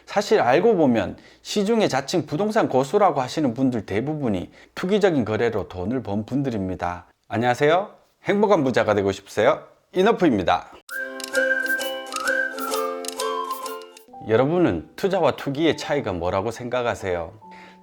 사실 알고 보면 시중에 자칭 부동산 고수라고 하시는 분들 대부분이 투기적인 거래로 돈을 번 분들입니다. 안녕하세요. 행복한 부자가 되고 싶으세요? 이너프입니다. 여러분은 투자와 투기의 차이가 뭐라고 생각하세요?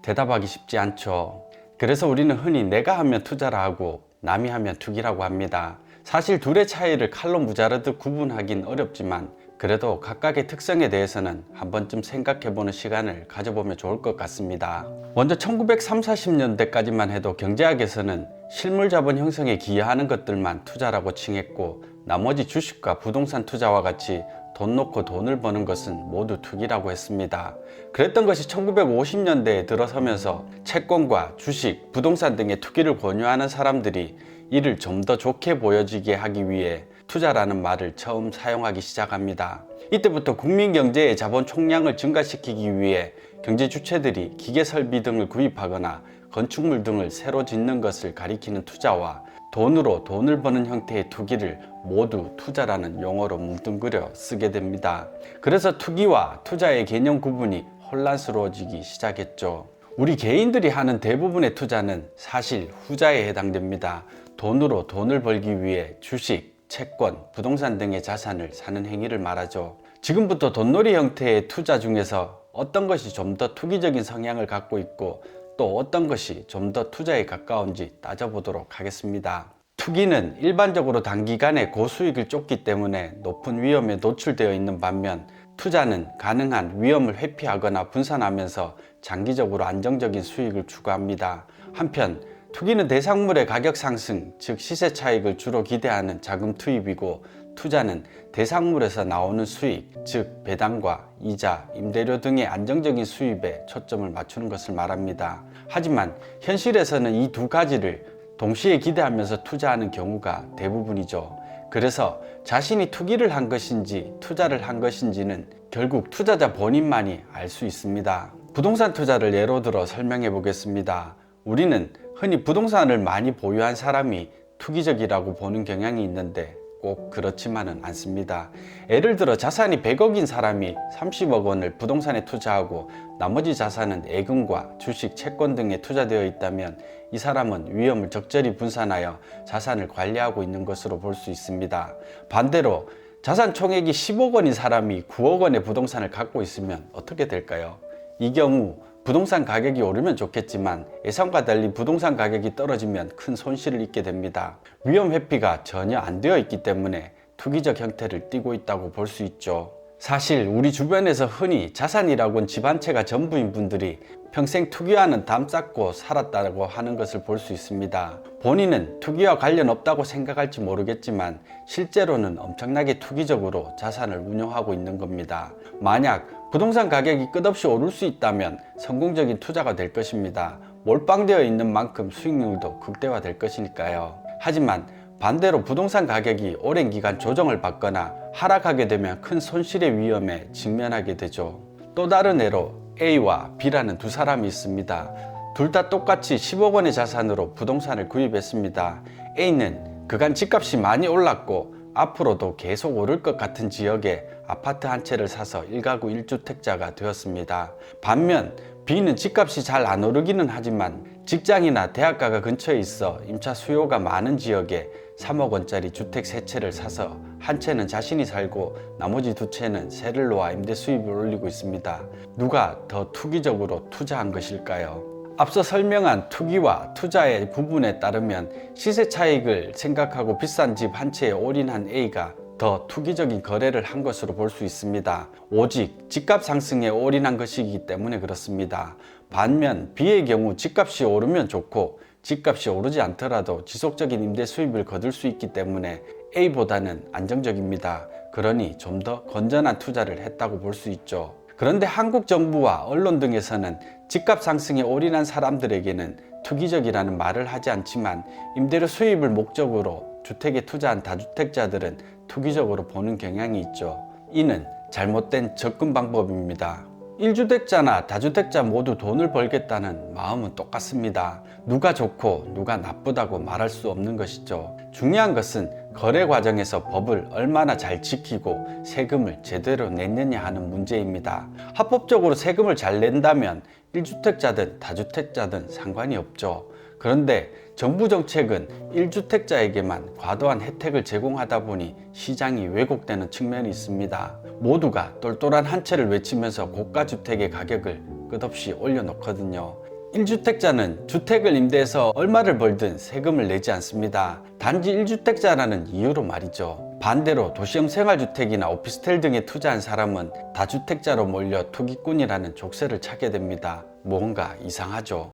대답하기 쉽지 않죠. 그래서 우리는 흔히 내가 하면 투자라 하고 남이 하면 투기라고 합니다. 사실 둘의 차이를 칼로 무자르듯 구분하긴 어렵지만 그래도 각각의 특성에 대해서는 한 번쯤 생각해보는 시간을 가져보면 좋을 것 같습니다. 먼저 1930, 40년대까지만 해도 경제학에서는 실물자본 형성에 기여하는 것들만 투자라고 칭했고 나머지 주식과 부동산 투자와 같이 돈 놓고 돈을 버는 것은 모두 투기라고 했습니다. 그랬던 것이 1950년대에 들어서면서 채권과 주식, 부동산 등의 투기를 권유하는 사람들이 이를 좀 더 좋게 보여지게 하기 위해 투자라는 말을 처음 사용하기 시작합니다. 이때부터 국민 경제의 자본 총량을 증가시키기 위해 경제 주체들이 기계 설비 등을 구입하거나 건축물 등을 새로 짓는 것을 가리키는 투자와 돈으로 돈을 버는 형태의 투기를 모두 투자라는 용어로 뭉뚱그려 쓰게 됩니다. 그래서 투기와 투자의 개념 구분이 혼란스러워지기 시작했죠. 우리 개인들이 하는 대부분의 투자는 사실 후자에 해당됩니다. 돈으로 돈을 벌기 위해 주식, 채권, 부동산 등의 자산을 사는 행위를 말하죠. 지금부터 돈놀이 형태의 투자 중에서 어떤 것이 좀 더 투기적인 성향을 갖고 있고 또 어떤 것이 좀 더 투자에 가까운지 따져보도록 하겠습니다. 투기는 일반적으로 단기간에 고수익을 쫓기 때문에 높은 위험에 노출되어 있는 반면 투자는 가능한 위험을 회피하거나 분산하면서 장기적으로 안정적인 수익을 추구합니다. 한편 투기는 대상물의 가격 상승, 즉 시세 차익을 주로 기대하는 자금 투입이고 투자는 대상물에서 나오는 수익, 즉 배당과 이자, 임대료 등의 안정적인 수입에 초점을 맞추는 것을 말합니다. 하지만 현실에서는 이 두 가지를 동시에 기대하면서 투자하는 경우가 대부분이죠. 그래서 자신이 투기를 한 것인지 투자를 한 것인지는 결국 투자자 본인만이 알 수 있습니다. 부동산 투자를 예로 들어 설명해 보겠습니다. 우리는 흔히 부동산을 많이 보유한 사람이 투기적이라고 보는 경향이 있는데 꼭 그렇지만은 않습니다. 예를 들어 자산이 100억인 사람이 30억 원을 부동산에 투자하고 나머지 자산은 예금과 주식, 채권 등에 투자되어 있다면 이 사람은 위험을 적절히 분산하여 자산을 관리하고 있는 것으로 볼 수 있습니다. 반대로 자산 총액이 10억 원인 사람이 9억 원의 부동산을 갖고 있으면 어떻게 될까요? 이 경우 부동산 가격이 오르면 좋겠지만 예상과 달리 부동산 가격이 떨어지면 큰 손실을 입게 됩니다. 위험 회피가 전혀 안 되어 있기 때문에 투기적 형태를 띠고 있다고 볼 수 있죠. 사실 우리 주변에서 흔히 자산이라곤 집 한 채가 전부인 분들이 평생 투기와는 담 쌓고 살았다고 하는 것을 볼 수 있습니다. 본인은 투기와 관련 없다고 생각할지 모르겠지만 실제로는 엄청나게 투기적으로 자산을 운용하고 있는 겁니다. 만약 부동산 가격이 끝없이 오를 수 있다면 성공적인 투자가 될 것입니다. 몰빵되어 있는 만큼 수익률도 극대화될 것이니까요. 하지만 반대로 부동산 가격이 오랜 기간 조정을 받거나 하락하게 되면 큰 손실의 위험에 직면하게 되죠. 또 다른 예로 A와 B라는 두 사람이 있습니다. 둘 다 똑같이 10억 원의 자산으로 부동산을 구입했습니다. A는 그간 집값이 많이 올랐고 앞으로도 계속 오를 것 같은 지역에 아파트 한 채를 사서 1가구 1주택자가 되었습니다. 반면 B는 집값이 잘 안 오르기는 하지만 직장이나 대학가가 근처에 있어 임차 수요가 많은 지역에 3억 원짜리 주택 3채를 사서 한 채는 자신이 살고 나머지 2채는 세를 놓아 임대 수입을 올리고 있습니다. 누가 더 투기적으로 투자한 것일까요? 앞서 설명한 투기와 투자의 구분에 따르면 시세 차익을 생각하고 비싼 집 한 채에 올인한 A가 더 투기적인 거래를 한 것으로 볼 수 있습니다. 오직 집값 상승에 올인한 것이기 때문에 그렇습니다. 반면 B의 경우 집값이 오르면 좋고 집값이 오르지 않더라도 지속적인 임대 수입을 거둘 수 있기 때문에 A보다는 안정적입니다. 그러니 좀 더 건전한 투자를 했다고 볼 수 있죠. 그런데 한국 정부와 언론 등에서는 집값 상승에 올인한 사람들에게는 투기적이라는 말을 하지 않지만 임대료 수입을 목적으로 주택에 투자한 다주택자들은 투기적으로 보는 경향이 있죠. 이는 잘못된 접근 방법입니다. 1주택자나 다주택자 모두 돈을 벌겠다는 마음은 똑같습니다. 누가 좋고 누가 나쁘다고 말할 수 없는 것이죠. 중요한 것은 거래 과정에서 법을 얼마나 잘 지키고 세금을 제대로 냈느냐 하는 문제입니다. 합법적으로 세금을 잘 낸다면 1주택자든 다주택자든 상관이 없죠. 그런데 정부 정책은 1주택자에게만 과도한 혜택을 제공하다 보니 시장이 왜곡되는 측면이 있습니다. 모두가 똘똘한 한 채를 외치면서 고가주택의 가격을 끝없이 올려놓거든요. 1주택자는 주택을 임대해서 얼마를 벌든 세금을 내지 않습니다. 단지 1주택자라는 이유로 말이죠. 반대로 도시형 생활주택이나 오피스텔 등에 투자한 사람은 다주택자로 몰려 투기꾼이라는 족쇄를 찾게 됩니다. 뭔가 이상하죠.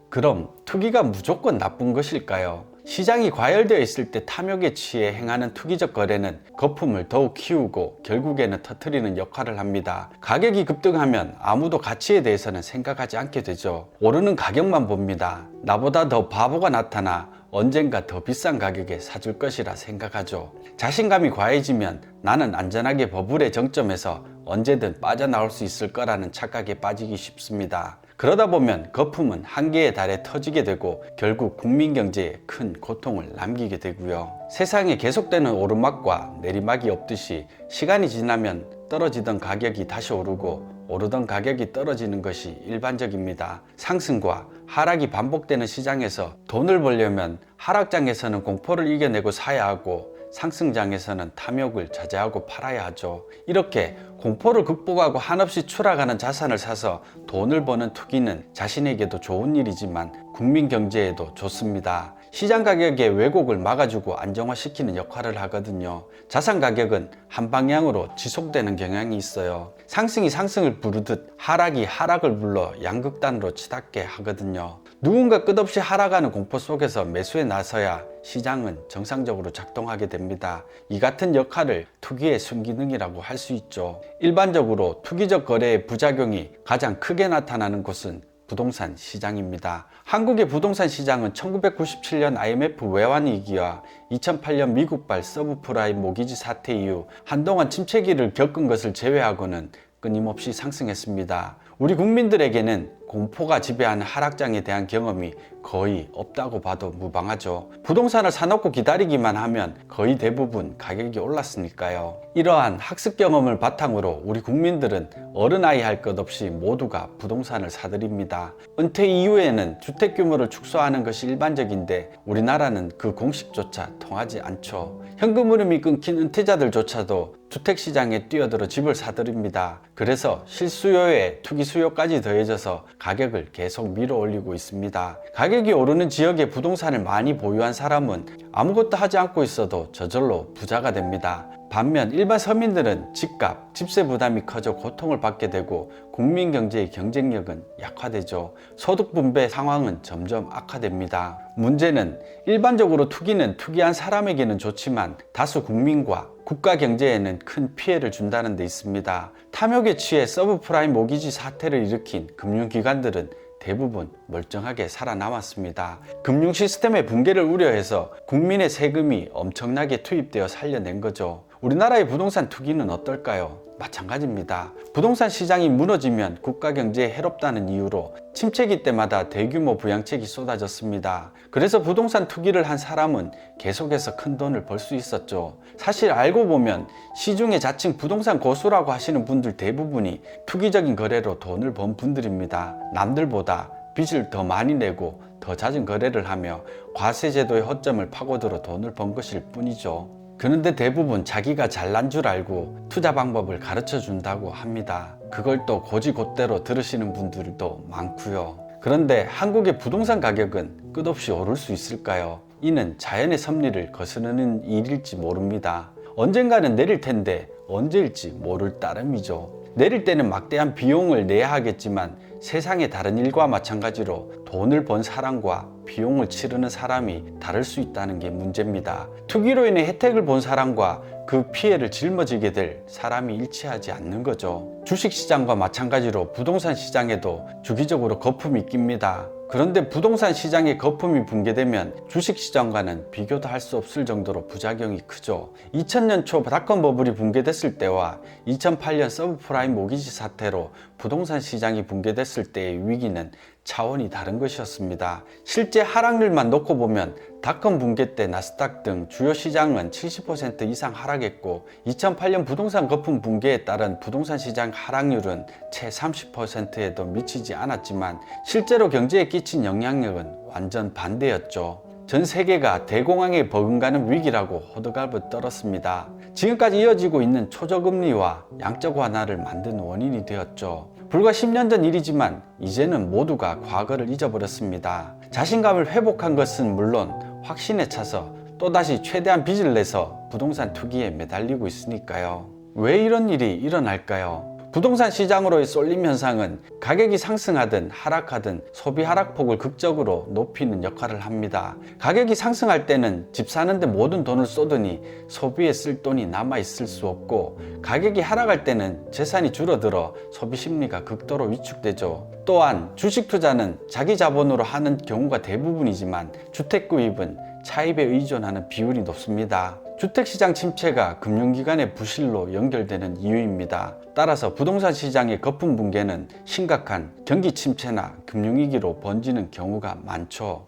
그럼 투기가 무조건 나쁜 것일까요? 시장이 과열되어 있을 때 탐욕에 취해 행하는 투기적 거래는 거품을 더욱 키우고 결국에는 터뜨리는 역할을 합니다. 가격이 급등하면 아무도 가치에 대해서는 생각하지 않게 되죠. 오르는 가격만 봅니다. 나보다 더 바보가 나타나 언젠가 더 비싼 가격에 사줄 것이라 생각하죠. 자신감이 과해지면 나는 안전하게 버블의 정점에서 언제든 빠져나올 수 있을 거라는 착각에 빠지기 쉽습니다. 그러다 보면 거품은 한계에 달해 터지게 되고 결국 국민 경제에 큰 고통을 남기게 되고요. 세상에 계속되는 오르막과 내리막이 없듯이 시간이 지나면 떨어지던 가격이 다시 오르고 오르던 가격이 떨어지는 것이 일반적입니다. 상승과 하락이 반복되는 시장에서 돈을 벌려면 하락장에서는 공포를 이겨내고 사야 하고 상승장에서는 탐욕을 자제하고 팔아야 하죠. 이렇게 공포를 극복하고 한없이 추락하는 자산을 사서 돈을 버는 투기는 자신에게도 좋은 일이지만 국민 경제에도 좋습니다. 시장 가격의 왜곡을 막아주고 안정화시키는 역할을 하거든요. 자산 가격은 한 방향으로 지속되는 경향이 있어요. 상승이 상승을 부르듯 하락이 하락을 불러 양극단으로 치닫게 하거든요. 누군가 끝없이 하락하는 공포 속에서 매수에 나서야 시장은 정상적으로 작동하게 됩니다. 이 같은 역할을 투기의 순기능이라고 할 수 있죠. 일반적으로 투기적 거래의 부작용이 가장 크게 나타나는 곳은 부동산 시장입니다. 한국의 부동산 시장은 1997년 IMF 외환위기와 2008년 미국발 서브프라임 모기지 사태 이후 한동안 침체기를 겪은 것을 제외하고는 끊임없이 상승했습니다. 우리 국민들에게는 공포가 지배하는 하락장에 대한 경험이 거의 없다고 봐도 무방하죠. 부동산을 사놓고 기다리기만 하면 거의 대부분 가격이 올랐으니까요. 이러한 학습 경험을 바탕으로 우리 국민들은 어른아이 할 것 없이 모두가 부동산을 사들입니다. 은퇴 이후에는 주택 규모를 축소하는 것이 일반적인데 우리나라는 그 공식조차 통하지 않죠. 현금 흐름이 끊긴 은퇴자들조차도 주택시장에 뛰어들어 집을 사들입니다. 그래서 실수요에 투기 수요까지 더해져서 가격을 계속 밀어 올리고 있습니다. 가격이 오르는 지역에 부동산을 많이 보유한 사람은 아무것도 하지 않고 있어도 저절로 부자가 됩니다. 반면 일반 서민들은 집값, 집세 부담이 커져 고통을 받게 되고 국민 경제의 경쟁력은 약화되죠. 소득 분배 상황은 점점 악화됩니다. 문제는 일반적으로 투기는 투기한 사람에게는 좋지만 다수 국민과 국가 경제에는 큰 피해를 준다는 데 있습니다. 탐욕에 취해 서브프라임 모기지 사태를 일으킨 금융기관들은 대부분 멀쩡하게 살아남았습니다. 금융 시스템의 붕괴를 우려해서 국민의 세금이 엄청나게 투입되어 살려낸 거죠. 우리나라의 부동산 투기는 어떨까요? 마찬가지입니다. 부동산 시장이 무너지면 국가 경제에 해롭다는 이유로 침체기 때마다 대규모 부양책이 쏟아졌습니다. 그래서 부동산 투기를 한 사람은 계속해서 큰 돈을 벌 수 있었죠. 사실 알고 보면 시중에 자칭 부동산 고수라고 하시는 분들 대부분이 투기적인 거래로 돈을 번 분들입니다. 남들보다 빚을 더 많이 내고 더 잦은 거래를 하며 과세제도의 허점을 파고들어 돈을 번 것일 뿐이죠. 그런데 대부분 자기가 잘난 줄 알고 투자 방법을 가르쳐 준다고 합니다. 그걸 또 곧이곧대로 들으시는 분들도 많고요. 그런데 한국의 부동산 가격은 끝없이 오를 수 있을까요? 이는 자연의 섭리를 거스르는 일일지 모릅니다. 언젠가는 내릴 텐데 언제일지 모를 따름이죠. 내릴 때는 막대한 비용을 내야 하겠지만 세상의 다른 일과 마찬가지로 돈을 번 사람과 비용을 치르는 사람이 다를 수 있다는 게 문제입니다. 투기로 인해 혜택을 본 사람과 그 피해를 짊어지게 될 사람이 일치하지 않는 거죠. 주식시장과 마찬가지로 부동산 시장에도 주기적으로 거품이 낍니다. 그런데 부동산 시장의 거품이 붕괴되면 주식시장과는 비교도 할 수 없을 정도로 부작용이 크죠. 2000년 초 닷컴 버블이 붕괴됐을 때와 2008년 서브프라임 모기지 사태로 부동산 시장이 붕괴됐을 때의 위기는 차원이 다른 것이었습니다. 실제 하락률만 놓고 보면 닷컴 붕괴 때 나스닥 등 주요 시장은 70% 이상 하락했고 2008년 부동산 거품 붕괴에 따른 부동산 시장 하락률은 채 30%에도 미치지 않았지만 실제로 경제에 끼친 영향력은 완전 반대였죠. 전 세계가 대공황에 버금가는 위기라고 호들갑을 떨었습니다. 지금까지 이어지고 있는 초저금리와 양적 완화를 만든 원인이 되었죠. 불과 10년 전 일이지만 이제는 모두가 과거를 잊어버렸습니다. 자신감을 회복한 것은 물론 확신에 차서 또다시 최대한 빚을 내서 부동산 투기에 매달리고 있으니까요. 왜 이런 일이 일어날까요? 부동산 시장으로의 쏠림 현상은 가격이 상승하든 하락하든 소비 하락폭을 극적으로 높이는 역할을 합니다. 가격이 상승할 때는 집 사는데 모든 돈을 쏟으니 소비에 쓸 돈이 남아 있을 수 없고, 가격이 하락할 때는 재산이 줄어들어 소비 심리가 극도로 위축되죠. 또한 주식 투자는 자기 자본으로 하는 경우가 대부분이지만 주택 구입은 차입에 의존하는 비율이 높습니다. 주택시장 침체가 금융기관의 부실로 연결되는 이유입니다. 따라서 부동산 시장의 거품 붕괴는 심각한 경기 침체나 금융위기로 번지는 경우가 많죠.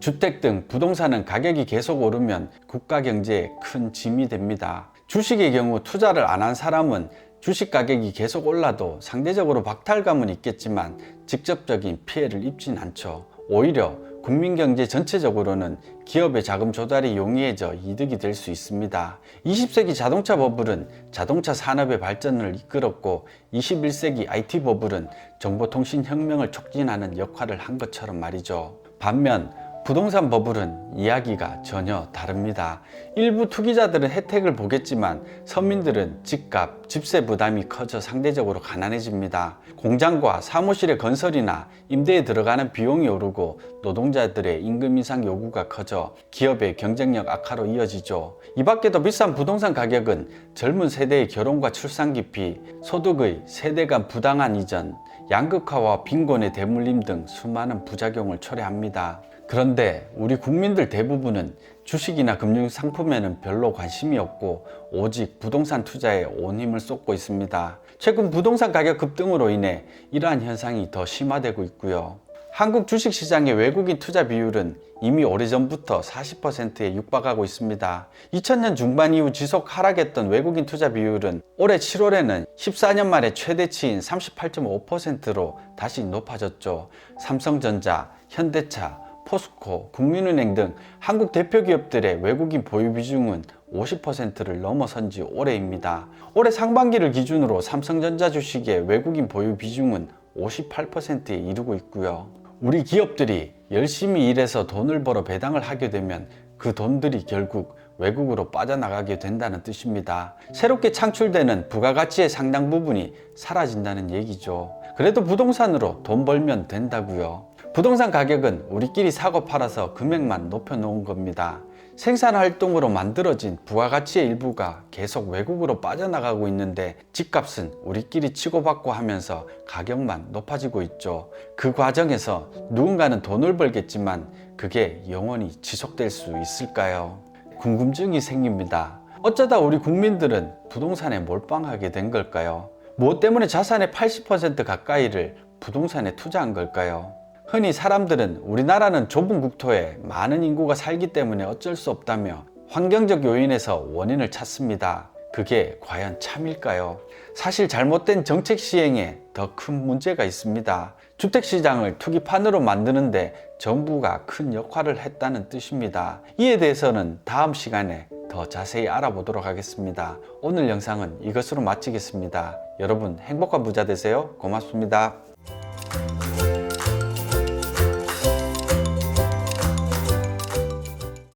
주택 등 부동산은 가격이 계속 오르면 국가 경제에 큰 짐이 됩니다. 주식의 경우 투자를 안 한 사람은 주식 가격이 계속 올라도 상대적으로 박탈감은 있겠지만 직접적인 피해를 입진 않죠. 오히려 국민 경제 전체적으로는 기업의 자금 조달이 용이해져 이득이 될 수 있습니다. 20세기 자동차 버블은 자동차 산업의 발전을 이끌었고 21세기 IT 버블은 정보통신 혁명을 촉진하는 역할을 한 것처럼 말이죠. 반면 부동산 버블은 이야기가 전혀 다릅니다. 일부 투기자들은 혜택을 보겠지만 서민들은 집값, 집세 부담이 커져 상대적으로 가난해집니다. 공장과 사무실의 건설이나 임대에 들어가는 비용이 오르고 노동자들의 임금 인상 요구가 커져 기업의 경쟁력 악화로 이어지죠. 이 밖에도 비싼 부동산 가격은 젊은 세대의 결혼과 출산 기피, 소득의 세대 간 부당한 이전, 양극화와 빈곤의 대물림 등 수많은 부작용을 초래합니다. 그런데 우리 국민들 대부분은 주식이나 금융상품에는 별로 관심이 없고 오직 부동산 투자에 온 힘을 쏟고 있습니다. 최근 부동산 가격 급등으로 인해 이러한 현상이 더 심화되고 있고요. 한국 주식시장의 외국인 투자 비율은 이미 오래전부터 40%에 육박하고 있습니다. 2000년 중반 이후 지속 하락했던 외국인 투자 비율은 올해 7월에는 14년 만에 최대치인 38.5%로 다시 높아졌죠. 삼성전자, 현대차, 포스코, 국민은행 등 한국 대표 기업들의 외국인 보유 비중은 50%를 넘어선 지 오래입니다. 올해 상반기를 기준으로 삼성전자 주식의 외국인 보유 비중은 58%에 이르고 있고요. 우리 기업들이 열심히 일해서 돈을 벌어 배당을 하게 되면 그 돈들이 결국 외국으로 빠져나가게 된다는 뜻입니다. 새롭게 창출되는 부가가치의 상당 부분이 사라진다는 얘기죠. 그래도 부동산으로 돈 벌면 된다고요. 부동산 가격은 우리끼리 사고 팔아서 금액만 높여놓은 겁니다. 생산활동으로 만들어진 부가가치의 일부가 계속 외국으로 빠져나가고 있는데 집값은 우리끼리 치고받고 하면서 가격만 높아지고 있죠. 그 과정에서 누군가는 돈을 벌겠지만 그게 영원히 지속될 수 있을까요? 궁금증이 생깁니다. 어쩌다 우리 국민들은 부동산에 몰빵하게 된 걸까요? 무엇 때문에 자산의 80% 가까이를 부동산에 투자한 걸까요? 흔히 사람들은 우리나라는 좁은 국토에 많은 인구가 살기 때문에 어쩔 수 없다며 환경적 요인에서 원인을 찾습니다. 그게 과연 참일까요? 사실 잘못된 정책 시행에 더 큰 문제가 있습니다. 주택시장을 투기판으로 만드는데 정부가 큰 역할을 했다는 뜻입니다. 이에 대해서는 다음 시간에 더 자세히 알아보도록 하겠습니다. 오늘 영상은 이것으로 마치겠습니다. 여러분 행복한 부자 되세요. 고맙습니다.